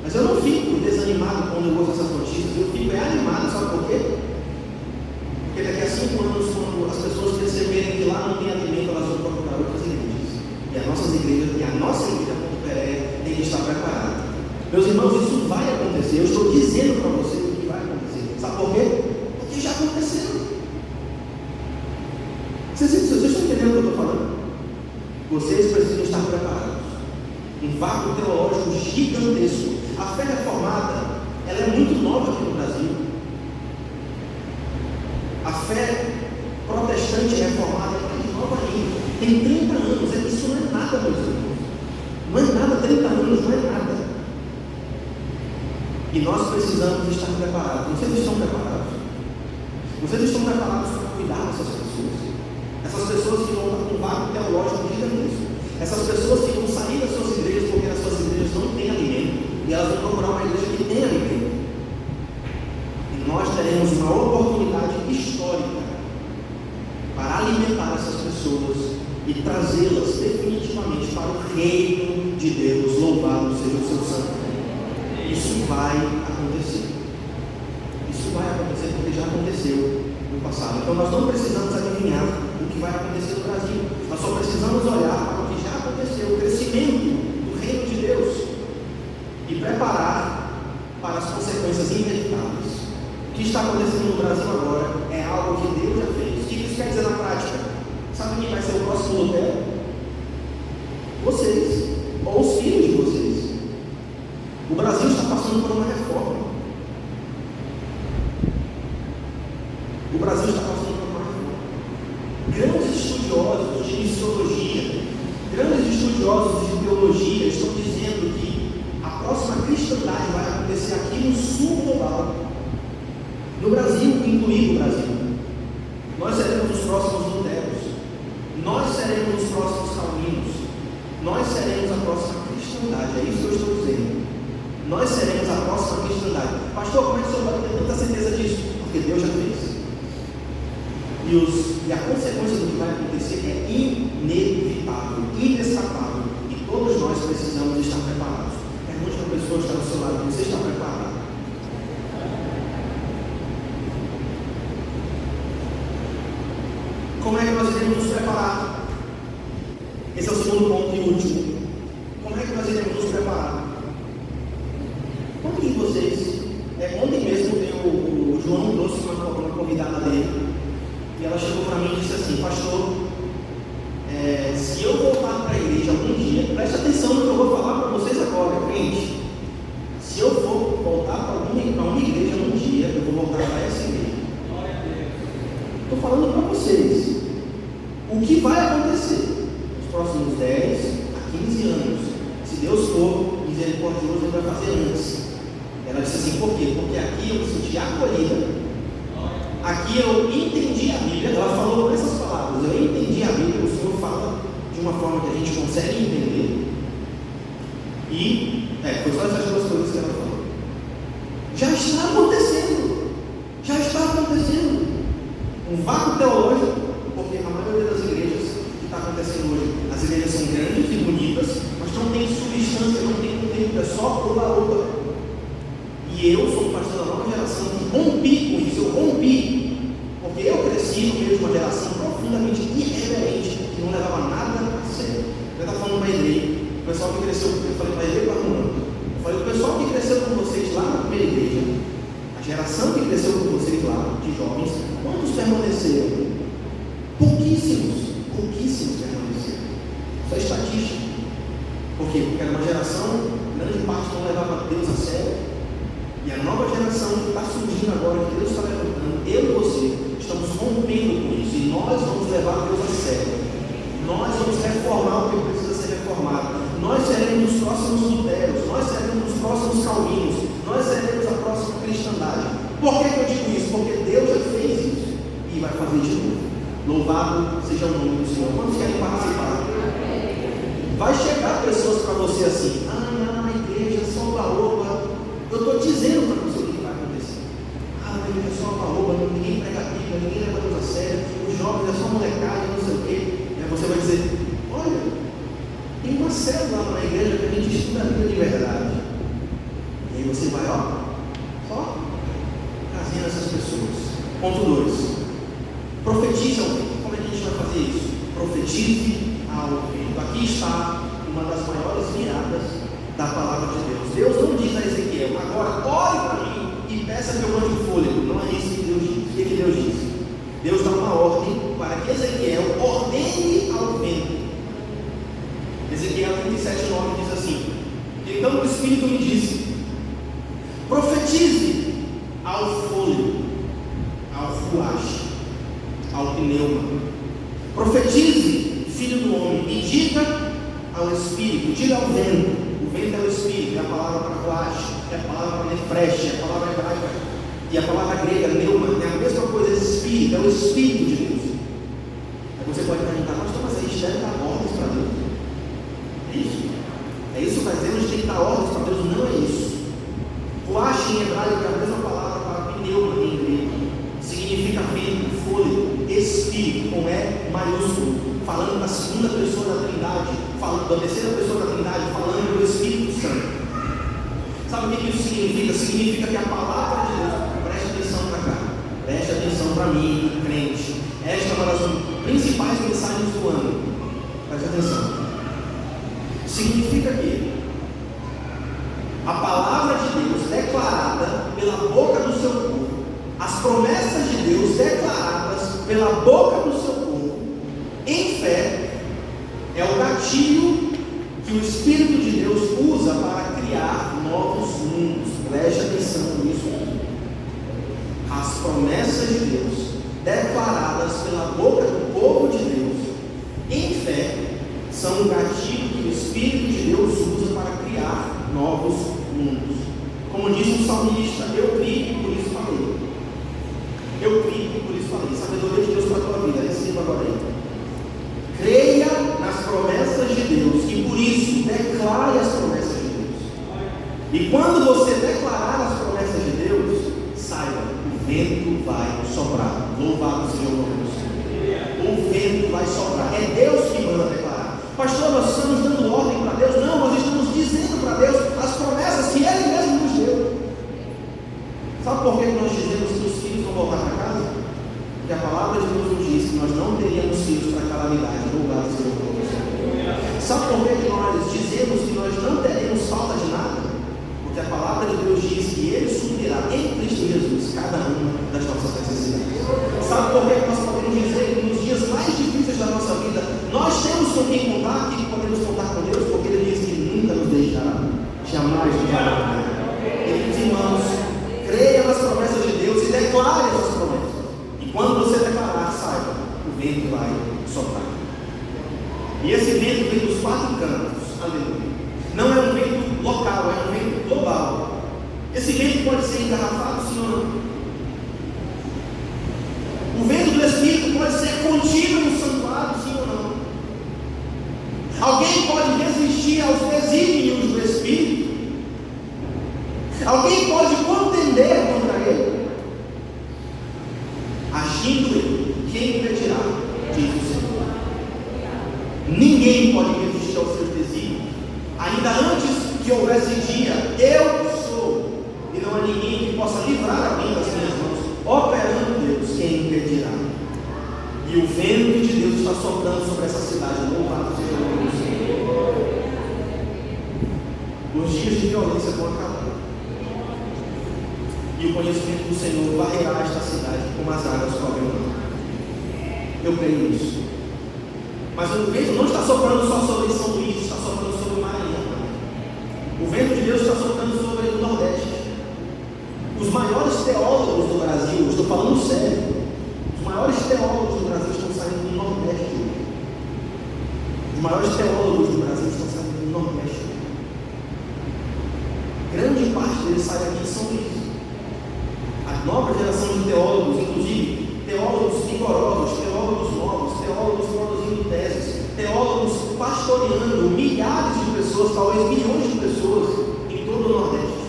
Mas eu não fico desanimado quando eu ouço essas notícias, eu fico animado, sabe por quê? Porque daqui a 5 anos, quando as pessoas perceberem que lá não tem alimento, elas vão procurar outras igrejas. E a nossa igreja, Ponto Pereira, tem que estar preparada. Meus irmãos, isso vai acontecer. Eu estou dizendo para vocês o que vai acontecer. Sabe por quê? Porque já aconteceu. Vocês estão entendendo o que eu estou falando? Vocês precisam estar preparados. Um vácuo teológico gigantesco. A fé reformada, ela é muito nova aqui no Brasil. A fé protestante reformada é mais nova ainda. Tem 30 anos. Isso não é nada, meus irmãos. Não é nada, 30 anos não é nada. E nós precisamos estar preparados. Vocês estão preparados? Vocês estão preparados para cuidar dessas pessoas? Essas pessoas que vão estar com um vácuo teológico gigantesco. Essas pessoas que vão sair das suas igrejas porque as suas igrejas não têm alimento. E elas vão procurar uma igreja que tem alimento. E nós teremos uma oportunidade histórica para alimentar essas pessoas e trazê-las definitivamente para o reino de Deus. Louvado seja o seu santo nome. Isso vai acontecer. Isso vai acontecer porque já aconteceu no passado. Então nós não precisamos adivinhar o que vai acontecer no Brasil. Nós só precisamos olhar para o que já aconteceu, o crescimento do reino de Deus, e preparar para as consequências inevitáveis. O que está acontecendo no Brasil agora é algo que Deus já fez. O que isso quer dizer na prática? Sabe quem vai ser o próximo Lutero? Vocês, ou os filhos de vocês. O Brasil está passando por uma reforma. O Brasil está passando por uma reforma. Grandes estudiosos de missiologia, grandes estudiosos de teologia estão dizendo que a próxima cristandade vai acontecer aqui no sul global, no Brasil, incluindo o Brasil. Nós seremos os próximos Luteros, nós seremos os próximos Calvinos, nós seremos a próxima cristandade. É isso que eu estou dizendo. Nós seremos a próxima cristandade. Pastor, como é que o senhor vai ter tanta certeza disso? Porque Deus já fez. E a consequência do que vai acontecer é inevitável, inescapável. E todos nós precisamos estar preparados. Pergunte para a pessoa que está ao seu lado: você está preparado? Como é que nós iremos nos preparar? Esse é o segundo ponto e último. Como é que nós iremos nos preparar? Quantos de vocês, ontem mesmo o João trouxe uma convidada dele, e ela chegou para mim e disse assim: pastor, se eu voltar para a igreja algum dia, preste atenção no que eu vou falar para vocês agora, crente. Se eu for voltar para uma igreja algum dia, eu vou voltar para essa igreja. Estou falando para vocês o que vai acontecer nos próximos 10 a 15 anos. Se Deus for misericordioso, Ele vai fazer antes. Ela disse assim: por quê? Porque aqui eu me senti acolhida. Aqui eu entendi a Bíblia. Ela falou com essas palavras: eu entendi a Bíblia. O Senhor fala de uma forma que a gente consegue entender. E foi só essas duas coisas que ela falou. Já está acontecendo. Já está acontecendo. Um vácuo teológico, porque a maioria das igrejas que está acontecendo hoje, as igrejas são grandes e bonitas, mas não tem substância, não tem conteúdo, é só oba-oba. E eu sou um pastor da nova geração que rompi com isso. Eu rompi, porque eu cresci no meio de uma geração profundamente irreverente, que não levava nada a sério. Eu estava falando para a igreja, o pessoal que cresceu, eu falei para a igreja, eu falei: o pessoal que cresceu com vocês lá na primeira igreja, a geração que cresceu com vocês lá, de jovens, quantos permaneceram? Pouquíssimos permaneceram. Isso é estatística. Por quê? Porque era uma geração, grande parte não levava Deus a sério. E a nova geração que está surgindo agora, que Deus está levantando, eu e você, estamos rompendo com isso. E nós vamos levar Deus a sério. Nós vamos reformar o que precisa ser reformado. Nós seremos os próximos Luteros, nós seremos os próximos Calvinos, nós seremos a próxima cristandade. Por que eu digo isso? Porque Deus já fez isso e vai fazer de novo. Louvado seja o nome do Senhor. Quantos querem participar? Vai chegar pessoas para você assim: não, a igreja é só oba-oba. Eu estou dizendo para você o que vai acontecer. A igreja é só oba-oba, ninguém prega a Bíblia, ninguém leva Deus a sério, os jovens é só molecagem, não sei o quê. Aí você vai dizer: olha, tem uma célula na igreja que a gente estuda a Bíblia de verdade. E aí você vai, só trazendo essas pessoas. Ponto 2. Profetize ao vento. Como é que a gente vai fazer isso? Profetize ao vento. Aqui está uma das maiores viradas da palavra de Deus. Deus não diz a Ezequiel: agora ore para mim e peça que eu mande fôlego. Não é isso que Deus diz. O que Deus diz? Deus dá uma ordem para que Ezequiel ordene ao vento Ezequiel 37:9 diz assim: então o Espírito me disse: profetize ao fôlego, ao ruach, ao pneuma. Profetize, filho do homem, e diga ao Espírito, diga ao vento. O vento é o Espírito, é a palavra para ruach, é a palavra para nefresh, é a palavra hebraica, e a palavra grega, neuma, é a mesma coisa, é Espírito, é o Espírito de Deus. Aí você pode perguntar: mas a gente deve dar ordens para Deus? É isso? É isso que está dizendo? A gente tem que dar ordens para Deus? Não é isso. Ruach em hebraico é a mesma palavra para pneuma em grego, significa vento, fôlego, Espírito, com E maiúsculo, falando da segunda pessoa da Trindade, falando da terceira pessoa da Trindade, falando do Espírito Santo. Sabe o que isso significa? Significa que a palavra de Deus, preste atenção para cá, preste atenção para mim, crente. Esta é uma das principais mensagens do ano. Preste atenção. Significa que a palavra de Deus declarada pela boca do seu povo, as promessas de Deus declaradas pela boca do seu povo, em fé, é o gatilho que o Espírito de Deus usa para criar novos mundos. Preste atenção nisso. As promessas de Deus declaradas pela boca do povo de Deus, em fé, são o gatilho que o Espírito de Deus usa para criar novos mundos. Como disse o salmista: eu criei e por isso falei. Eu criei e por isso falei. Sabedoria de Deus para a tua vida. Receba agora aí. Creia nas promessas de Deus e por isso declare as promessas de Deus. E quando você declarar as promessas de Deus, saiba, o vento vai soprar. Louvado seja o nome do Senhor. O vento vai soprar. É Deus que manda declarar. Pastor, nós estamos dando ordem para Deus? Não, nós estamos dizendo para Deus as promessas que Ele mesmo nos deu. Sabe por que nós dizemos que os filhos vão voltar para casa? Porque a palavra de Deus nos diz que nós não teríamos filhos para calamidade. Louvado seja o nome do Senhor. Sabe por que nós dizemos que nós não teremos falta de nada? Porque a palavra de Deus diz que Ele suprirá em Cristo Jesus cada uma das nossas necessidades. Sabe por que nós podemos dizer que nos dias mais difíceis da nossa vida nós temos com quem contar, que podemos contar com Deus? Porque Ele diz que nunca nos deixará, jamais nos abandonará. Queridos irmãos, creia nas promessas de Deus e declare essas promessas. E quando você declarar, saiba, o vento vai soprar. E esse vento vem dos quatro cantos. Aleluia. Não é um vento local, é um vento global. Esse vento pode ser engarrafado, sim ou não? O vento do Espírito pode ser contido no santuário, sim ou não? Alguém pode resistir aos desígnios do Espírito? Alguém pode contender contra ele? Agindo ele, quem impedirá? Diz o Senhor. Ninguém pode resistir aos seus desígnios. Ainda antes que houvesse dia, eu sou, e não há ninguém que possa livrar alguém das minhas mãos. Operando Deus, quem impedirá? E o vento de Deus está soprando sobre essa cidade. Louvado seja o nome do Senhor. Os dias de violência vão acabar. E o conhecimento do Senhor varrerá esta cidade como as águas cobrem o mar. Eu creio nisso. Mas o vento não está soprando só sobre São Luís, está soprando sobre o Maranhão. O vento de Deus está soprando sobre o Nordeste. Os maiores teólogos do Brasil, estou falando sério, os maiores teólogos do Brasil estão saindo do Nordeste. Os maiores teólogos do Brasil estão saindo do Nordeste. Grande parte deles sai aqui em São Luís. A nova geração de teólogos, inclusive teólogos rigorosos, teólogos novos, teólogos produzindo teses, teólogos pastoreando milhares de pessoas, talvez milhões de pessoas em todo o Nordeste.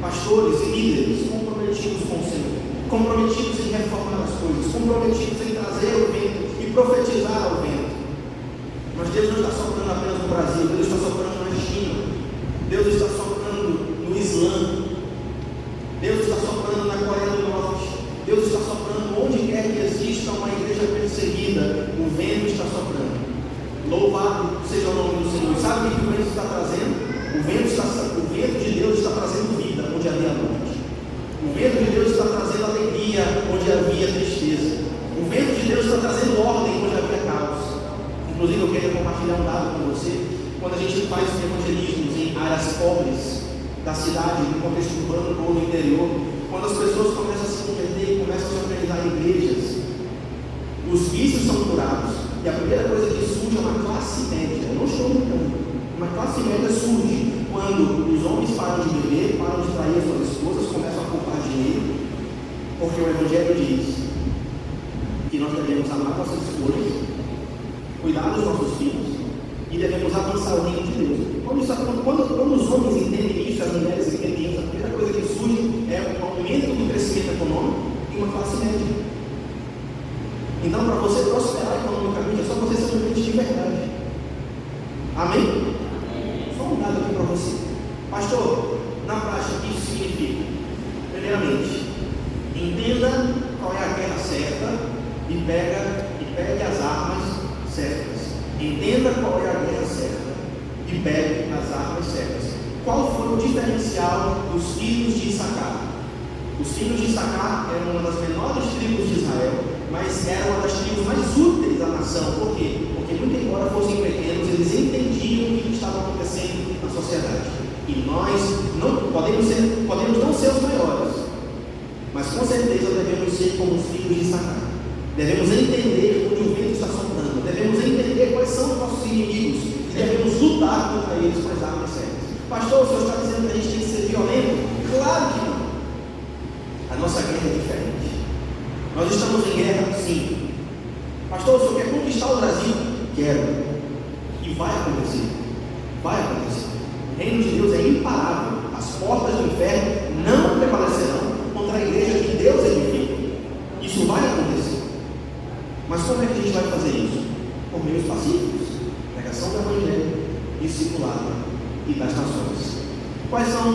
Pastores e líderes comprometidos com o Senhor, comprometidos em reformar as coisas, comprometidos em trazer o vento e profetizar ao vento. Mas Deus não está soprando apenas no Brasil, Deus está soprando na China, Deus está soprando no Islã, Deus está soprando na Coreia do Norte, Deus está soprando onde quer que exista uma igreja perseguida, o vento está soprando. Louvado seja o nome do Senhor. Sabe o que o vento está trazendo? O vento de Deus está trazendo vida onde havia morte. O vento de Deus está trazendo alegria onde havia tristeza. O vento de Deus está trazendo ordem onde havia caos. Inclusive eu queria compartilhar um dado com você, quando a gente faz evangelismos em áreas pobres da cidade, no contexto urbano ou no interior, quando as pessoas começam a se converter, começam a se organizar em igrejas, os vícios são curados. E a primeira coisa que surge é uma classe média. Eu não estou brincando. Uma classe média surge quando os homens param de beber, param de trair as suas esposas, começam a poupar dinheiro, porque o Evangelho diz que nós devemos amar nossas esposas, cuidar dos nossos filhos e devemos avançar o reino de Deus. Quando os homens entendem isso, as mulheres entendem isso, a primeira coisa que surge é o aumento do crescimento econômico e uma classe média. Então, para você prosperar economicamente, é só você ser um crente de verdade. Amém? Só um dado aqui para você. Pastor, na prática, o que isso significa? Primeiramente, entenda qual é a guerra certa e pegue as armas certas. Entenda qual é a guerra certa e pegue as armas certas. Qual foi o diferencial dos filhos de Issacar? Os filhos de Issacar eram uma das menores tribos de Israel, mas era uma das tribos mais úteis da nação. Por quê? Porque, muito embora fossem pequenos, eles entendiam o que estava acontecendo na sociedade. E nós não podemos não ser os maiores, mas com certeza devemos ser como os filhos de Issacar. Devemos entender onde o vento está soprando, devemos entender quais são os nossos inimigos e devemos lutar contra eles com as armas certas. Pastor, o senhor está dizendo que a gente tem que ser violento? Claro que não. A nossa guerra é diferente. Nós estamos em guerra, sim. Pastor, o senhor quer conquistar o Brasil? Quero. E vai acontecer. Vai acontecer. O reino de Deus é imparável. As portas do inferno não prevalecerão contra a igreja que Deus edifica. Isso vai acontecer. Mas como é que a gente vai fazer isso? Por meios pacíficos, pregação do Evangelho, discipulado e das nações. Quais são?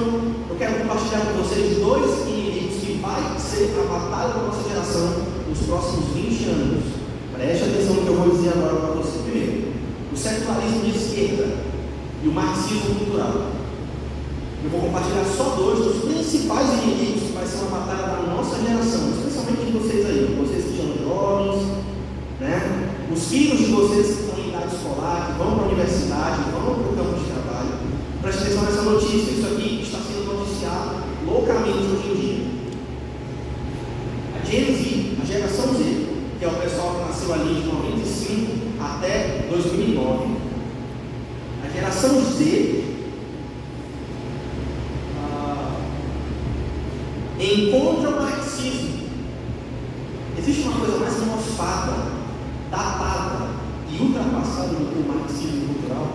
Eu quero compartilhar com vocês dois inimigos que vai ser a batalha da nossa geração nos próximos 20 anos. Preste atenção no que eu vou dizer agora para você. Primeiro, o secularismo de esquerda e o marxismo cultural. Eu vou compartilhar só dois dos principais inimigos que vai ser uma batalha da nossa geração, especialmente de vocês aí, vocês que são jovens, né? Os filhos de vocês que estão em idade escolar, que vão para a universidade, vão para o campo de trabalho. Preste atenção nessa notícia. Isso aqui está sendo noticiado loucamente hoje em dia. A Gen Z, a geração Z, que é o pessoal que nasceu ali de 95 até 2009, a geração Z encontra o marxismo. Existe uma coisa mais mofada, datada e ultrapassada do que o marxismo cultural?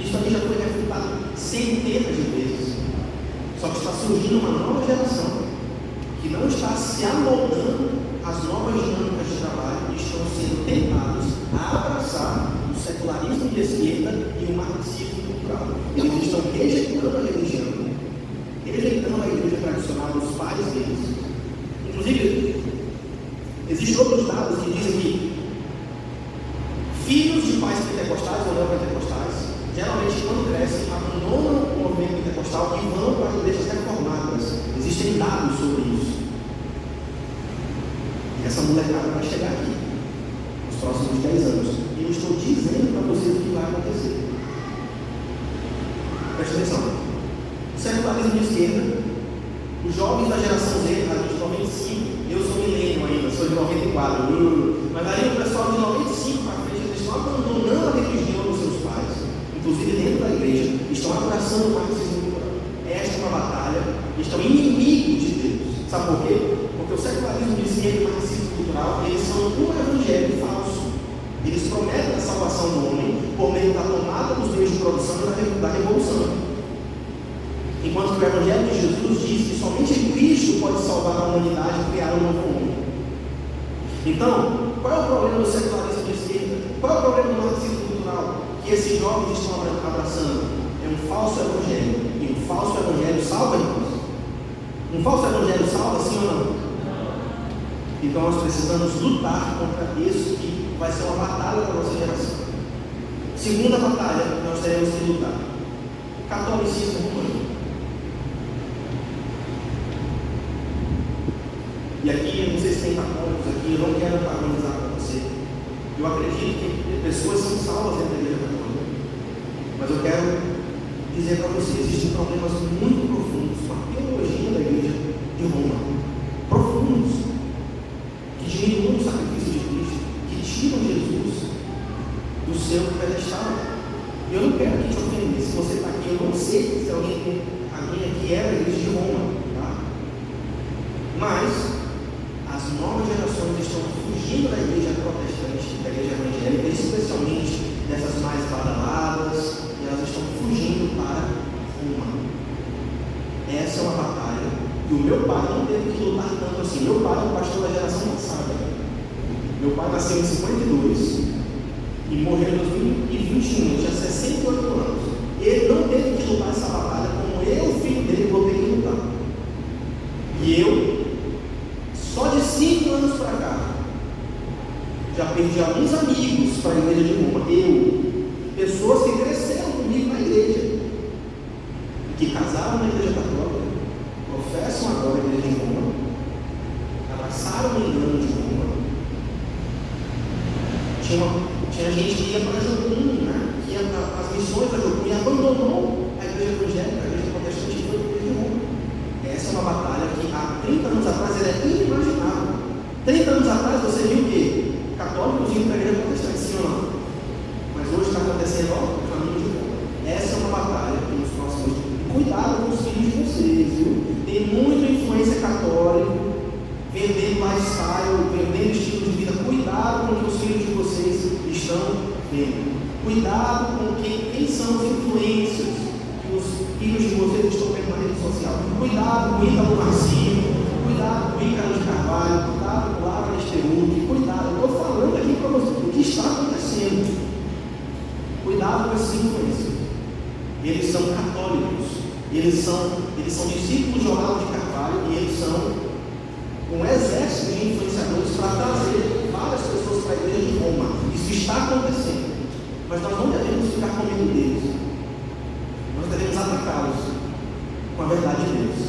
Isso aqui já foi refutado centenas de vezes. Só que está surgindo uma nova geração que não está se amoldando às novas dinâmicas de trabalho e estão sendo tentados a abraçar o secularismo de esquerda e o marxismo cultural. Eles estão rejeitando a religião, rejeitando a igreja tradicional dos pais deles. Inclusive, existem outros dados que dizem que filhos de pais pentecostais ou não pentecostais, geralmente quando crescem, abandonam o movimento pentecostal e vão para as igrejas reformadas. Existem dados sobre isso. E essa molecada vai chegar aqui nos próximos 10 anos. E eu estou dizendo para vocês o que vai acontecer. Preste atenção. O secularismo de esquerda, os jovens da geração Z, ali de 95, eu sou milênio ainda, sou de 94, mas aí o pessoal de 95 para frente, eles estão abandonando a religião dos seus pais, inclusive dentro da igreja, estão abraçando o marxismo cultural. Esta é uma batalha, estão inimigos de Deus. Sabe por quê? Porque o secularismo de esquerda e o marxismo cultural, eles são um evangelho falso. Eles prometem a salvação do homem por meio da tomada dos meios de produção e da revolução. Enquanto que o Evangelho de Jesus diz que somente Cristo pode salvar a humanidade e criar um novo homem. Então, qual é o problema do secularismo de esquerda? Qual é o problema do marxismo cultural? Que esses jovens estão abraçando. É um falso evangelho. E um falso evangelho salva, irmãos? Um falso evangelho salva, sim ou não? Então nós precisamos lutar contra isso, que vai ser uma batalha da nossa geração. Segunda batalha que nós teremos que lutar: catolicismo romano. E aqui, eu não sei se tem católicos aqui, eu não quero antagonizar com você. Eu acredito que pessoas são salvas dentro da igreja católica. Mas eu quero dizer para vocês, existem problemas muito profundos com a teologia da igreja de Roma. Profundos. Que diminuem o sacrifício de Cristo, que tiram Jesus do seu pedestal. E eu não quero que te ofenda. Se você está aqui, eu não sei se alguém aqui é da igreja de Roma, tá? Mas as novas gerações estão fugindo da igreja protestante, da igreja evangélica, especialmente dessas mais badaladas, e elas estão fugindo para Roma. Essa é uma batalha que o meu pai não teve que lutar tanto assim. Meu pai é o pastor da geração passada. Meu pai nasceu em 52 e morreu em 2021, tinha 68 anos. Ele não teve que lutar essa batalha como eu, filho dele, vou ter que lutar. E eu, só de 5 anos para cá, já perdi alguns amigos para a igreja de Roma. Pessoas que cresceram comigo na igreja, que casaram na igreja católica, professam agora a igreja de Roma, abraçaram o engano de Roma. Tinha gente que ia para Jocum, né? Que ia para as missões da Jocum e abandonou a igreja evangélica, a igreja protestante, e foi para a igreja de Roma. Essa é uma batalha que há 30 anos atrás era inimaginável. 30 anos atrás você viu o quê? Católicos indo para a igreja protestante, sim ou não? Mas hoje está acontecendo, ó, o caminho de Roma. Essa é uma batalha que nos próximos dias. Cuidado com os filhos de vocês, viu? Tem muita influência católica, vendendo lifestyle, vendendo estilo de vida. Cuidado com o que os filhos de vocês estão vendo. Cuidado com quem são as influências que os filhos de vocês estão vendo na rede social. Cuidado com Ítalo Marcinho, cuidado com Ícaro de Carvalho, cuidado com Lara Esteruque, cuidado. Eu estou falando aqui para vocês o que está acontecendo. Cuidado com esses influências. Eles são católicos, eles são discípulos de Olavo de Carvalho e eles são um exército de influenciadores para trazer várias pessoas para a igreja de Roma. Isso está acontecendo, mas nós não devemos ficar com medo deles. Nós devemos atacá-los com a verdade de Deus.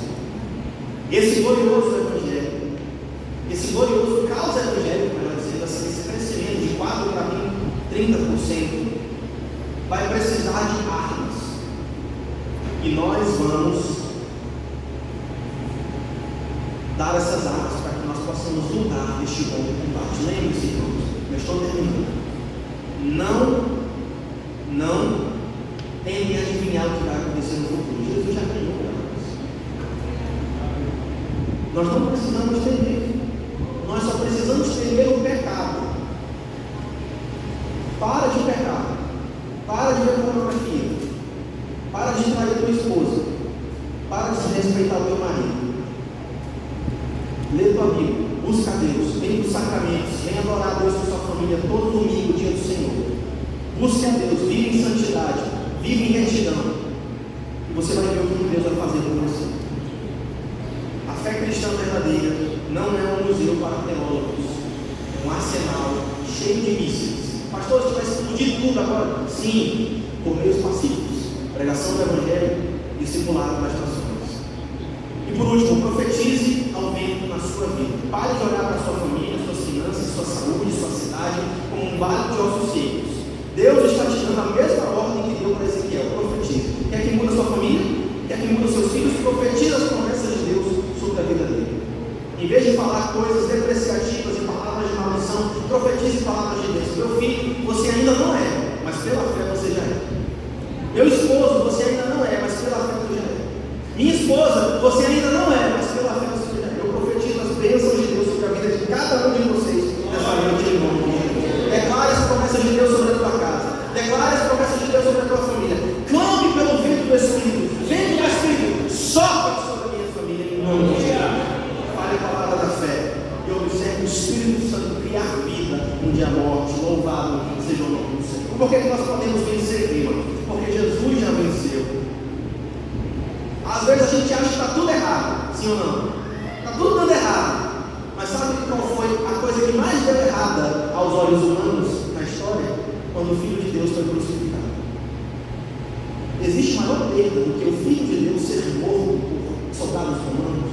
Esse glorioso evangelho, esse glorioso caos evangélico, melhor dizendo, esse crescimento de 4 para 30%, vai precisar de armas. E nós vamos dar essas armas para que nós possamos lutar neste bom combate. Lembre-se, irmãos, eu estou terminando. Não tentem adivinhar o que vai acontecer no futuro. Jesus já ganhou para nós. Nós não precisamos temer. Nós só precisamos temer o pecado. Para de pecar. Para de ver pornografia. Para de trair tua esposa. Para de desrespeitar o teu marido. Lê tua Bíblia, busca a Deus, vem dos sacramentos, vem adorar a Deus com sua família todo domingo, dia do Senhor. Busque a Deus, vive em santidade, vive em retidão. E você vai ver o que Deus vai fazer por você. A fé cristã verdadeira não é um museu para teólogos, é um arsenal cheio de mísseis. Pastor, você vai explodir tudo agora? Sim, por meios pacíficos, pregação do Evangelho, discipulado nas nações. E por último, profetize ao vento na sua vida. Pare de olhar para a sua família, suas finanças, sua saúde, sua cidade como um vale de ossos secos. Deus está te dando a mesma ordem que deu para Ezequiel. Profetize. Quer que mude a sua família? Quer que mude os seus filhos? Profetize as promessas de Deus sobre a vida dele. Em vez de falar coisas depreciativas e palavras de maldição, profetize palavras de Deus. Meu filho, você ainda não é, mas pela fé você já é. Meu esposo, você ainda não é, mas pela fé você já é. Minha esposa, você ainda não é, mas pela fé você já é. Eu profetizo as bênçãos de Deus sobre a vida de cada um de vocês nessa noite em nome de Jesus. Declare as promessas de Deus sobre a tua casa. Declare as promessas de Deus sobre a tua família. Clame pelo vento do Espírito. Vento do Espírito, sopra sobre a minha família em nome de Jesus. Fale a palavra da fé e observe o Espírito Santo criar vida onde há morte. Louvado seja o nome do Senhor. Por que nós podemos vencer, irmão? Porque Jesus já venceu. Às vezes a gente acha que está tudo errado, sim ou não? Está tudo dando errado. Mas sabe qual foi a coisa que mais deu errada aos olhos humanos na história? Quando o Filho de Deus foi crucificado. Existe maior perda do que o Filho de Deus ser morto por soldados romanos?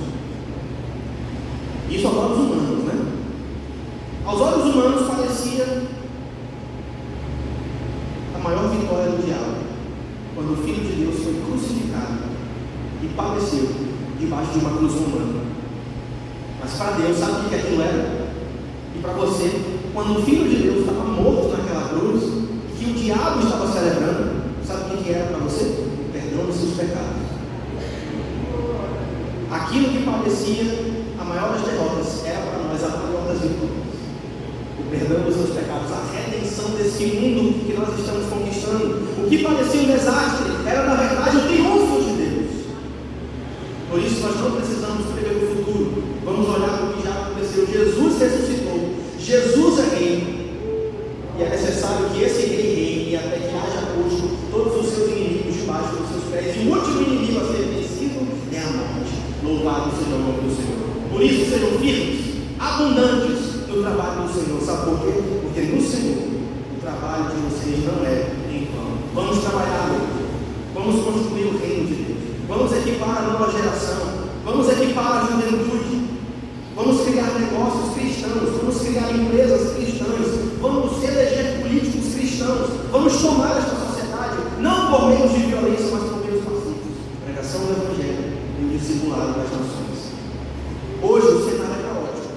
Isso aos olhos humanos, né? Aos olhos humanos parecia a maior vitória do diabo. quando o Filho de Deus foi crucificado e padeceu debaixo de uma cruz romana. Mas para Deus, sabe o que aquilo era? E para você, quando o Filho de Deus estava morto naquela cruz, que o diabo estava celebrando, sabe o que era para você? O perdão dos seus pecados. Aquilo que parecia a maior das derrotas era para nós a maior das vitórias. O perdão dos seus pecados, a redenção desse mundo que nós estamos conquistando. O que parecia um desastre era na verdade o triunfo de Deus. Por isso nós não precisamos prever o futuro. Vamos olhar para o que já aconteceu. Jesus ressuscitou. Jesus é rei. E é necessário que esse rei reine até que haja posto todos os seus inimigos debaixo dos seus pés. E o último inimigo a ser vencido é a morte. Louvado seja o nome do Senhor. Por isso sejam firmes, abundantes no trabalho do Senhor. Sabe por quê? Porque no Senhor o trabalho de vocês não é em vão. Vamos trabalhar hoje. Vamos construir o reino de Deus. Vamos equipar a nova geração. Vamos equipar a juventude. Vamos criar negócios cristãos. Vamos criar empresas cristãs. Vamos eleger políticos cristãos. Vamos tomar esta sociedade, não por meios de violência, mas por meios pacíficos. Pregação do Evangelho e o discipulado das nações. Hoje o cenário é caótico.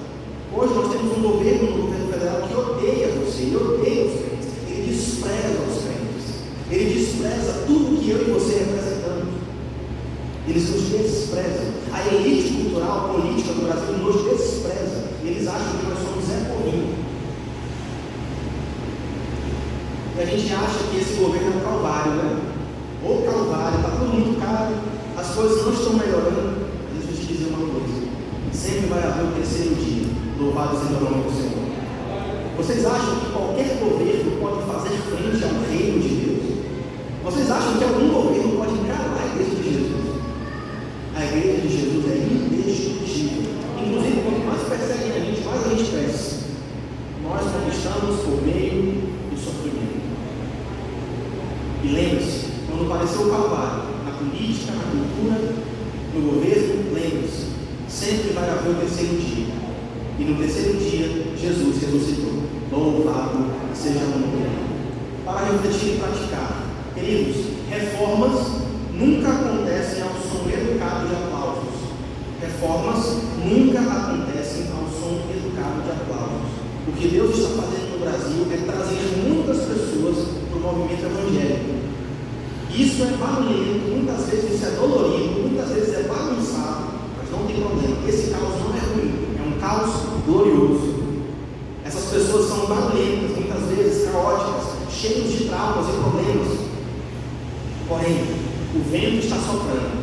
Hoje nós temos um governo, no governo federal, que odeia você, ele odeia os crentes. Ele despreza os crentes. Ele despreza tudo que eu e você representamos. Eles nos desprezam. A elite cultural, política do Brasil nos despreza. Eles acham que nós somos Zé Povinho. E a gente acha que esse governo é um calvário, né? Ou calvário, está tudo muito caro, as coisas não estão melhorando. Mas deixa eu te dizer uma coisa: sempre vai haver o terceiro dia. Louvado seja o nome do Senhor. Vocês acham que qualquer governo pode fazer frente ao reino de Deus? Vocês acham que algum governo pode encarar a igreja de Jesus? A igreja de Jesus é indestrutível. Inclusive, quanto mais perseguem a gente, mais a gente cresce. Nós conquistamos por meio do sofrimento. E lembre-se, quando apareceu o calvário, na política, na cultura, no governo, lembre-se, sempre vai haver o terceiro dia. E no terceiro dia, Jesus ressuscitou. Louvado seja o nome dele. Para refletir e praticar, queridos, reformas nunca acontecem ao som educado de aplausos. Reformas nunca acontecem ao som educado de aplausos. O que Deus está fazendo no Brasil é trazer muitas pessoas para o movimento evangélico. Isso é barulhento, muitas vezes isso é dolorido, muitas vezes é bagunçado, mas não tem problema. Esse caos não é ruim, é um caos glorioso. Essas pessoas são barulhentas, muitas vezes caóticas, cheias de traumas e problemas. Porém, o vento está soprando.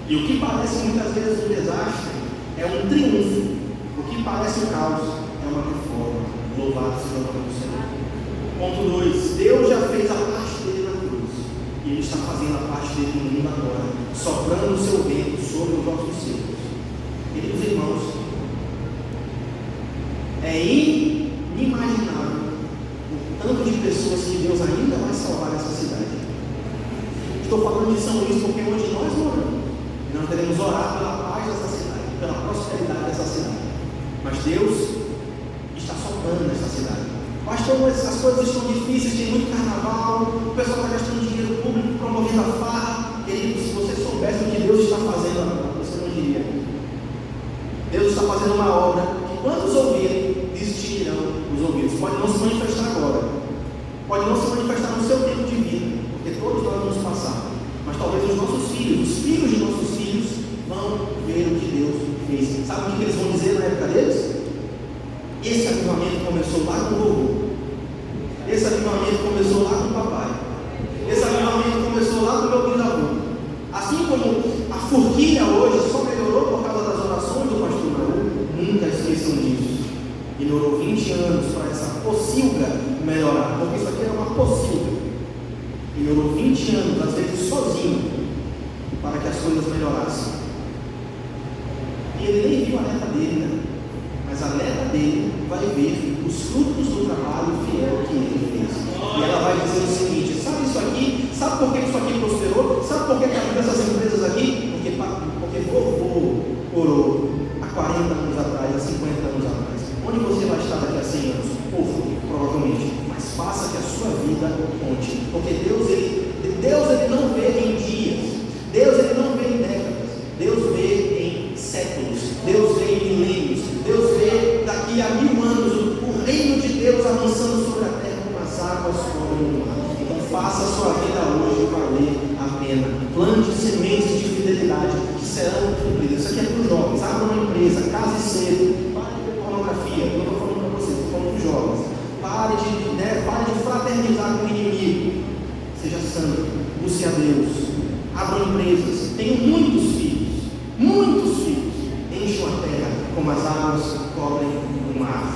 E o que parece muitas vezes um desastre é um triunfo. O que parece um caos é uma reforma. Louvado seja o nome do Senhor. Ponto 2. Deus já fez a parte dele na cruz. E Ele está fazendo a parte dele no mundo agora, soprando o seu vento sobre os nossos círculos. Queridos irmãos, é inimaginável o tanto de pessoas que Deus ainda vai salvar nessa cidade. Estou falando de São Luís porque hoje nós moramos. E nós devemos orar pela paz dessa cidade, pela prosperidade dessa cidade. Mas Deus está soprando nessa cidade. Pastor, as coisas estão difíceis, tem muito carnaval, o pessoal está gastando dinheiro público promovendo a farra. Querido, se você soubesse o que Deus está fazendo agora, você não diria. Deus está fazendo uma obra que quantos ouvirem, desistirão os ouvidos. Pode não se manifestar agora, pode não se manifestar no seu tempo de vida, porque todos nós vamos passar. Mas talvez os nossos filhos, os filhos de nossos filhos, vão ver o que Deus fez. Sabe o que eles vão dizer na época deles? Esse avivamento começou lá com o vovô. Esse avivamento começou lá com o papai. Esse avivamento começou lá com o meu bisavô. Assim como a forquilha hoje só melhorou por causa das orações do pastor Raul, nunca esqueçam disso. Melhorou 20 anos para essa pocilga melhorar, porque isso aqui era uma pocilga. Melhorou 20 anos, às vezes sozinho, para que as coisas melhorassem. E ele nem viu a neta dele, né? Mas a neta dele vai ver os frutos do trabalho fiel que ele fez. E ela vai dizer o seguinte: sabe isso aqui? Sabe por que isso aqui prosperou? Sabe por que caiu essas empresas aqui? Porque vovô orou há 40 anos atrás, há 50 anos atrás. Onde você vai estar daqui a 100 anos? Pouco, provavelmente. Mas faça que a sua vida conte. Porque Deus ele não vê Santo, busque a Deus, abram empresas, tenham muitos filhos, encham a terra como as águas cobrem o mar.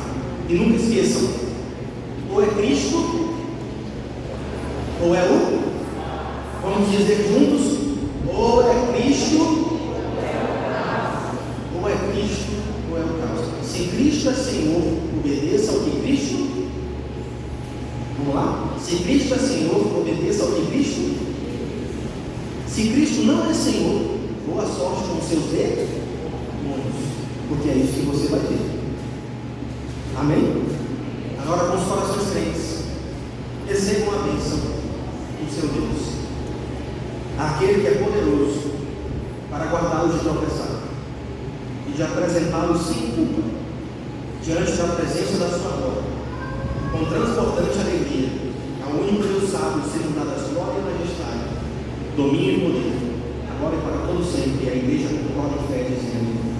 E nunca esqueçam, ou é Cristo, ou é o, vamos dizer juntos, ou é Cristo, ou é Cristo, ou é o caos. Se Cristo é Senhor, obedeça ao que Cristo. Vamos lá? Se Cristo é Senhor, obedeça ao que Cristo. Se Cristo não é Senhor, boa sorte com os seus demônios, porque é isso que você vai ter. Amém? Agora, com os corações crentes, recebam a bênção do seu Deus, aquele que é poderoso para guardá-los de tropeçar e de apresentá-los sem culpa diante da presença da sua glória, com transportante alegria. Ao único Deus sábio sejam dadas glória e majestade, domínio e poder, agora e para todo sempre. E a igreja concorda em fé, dizendo: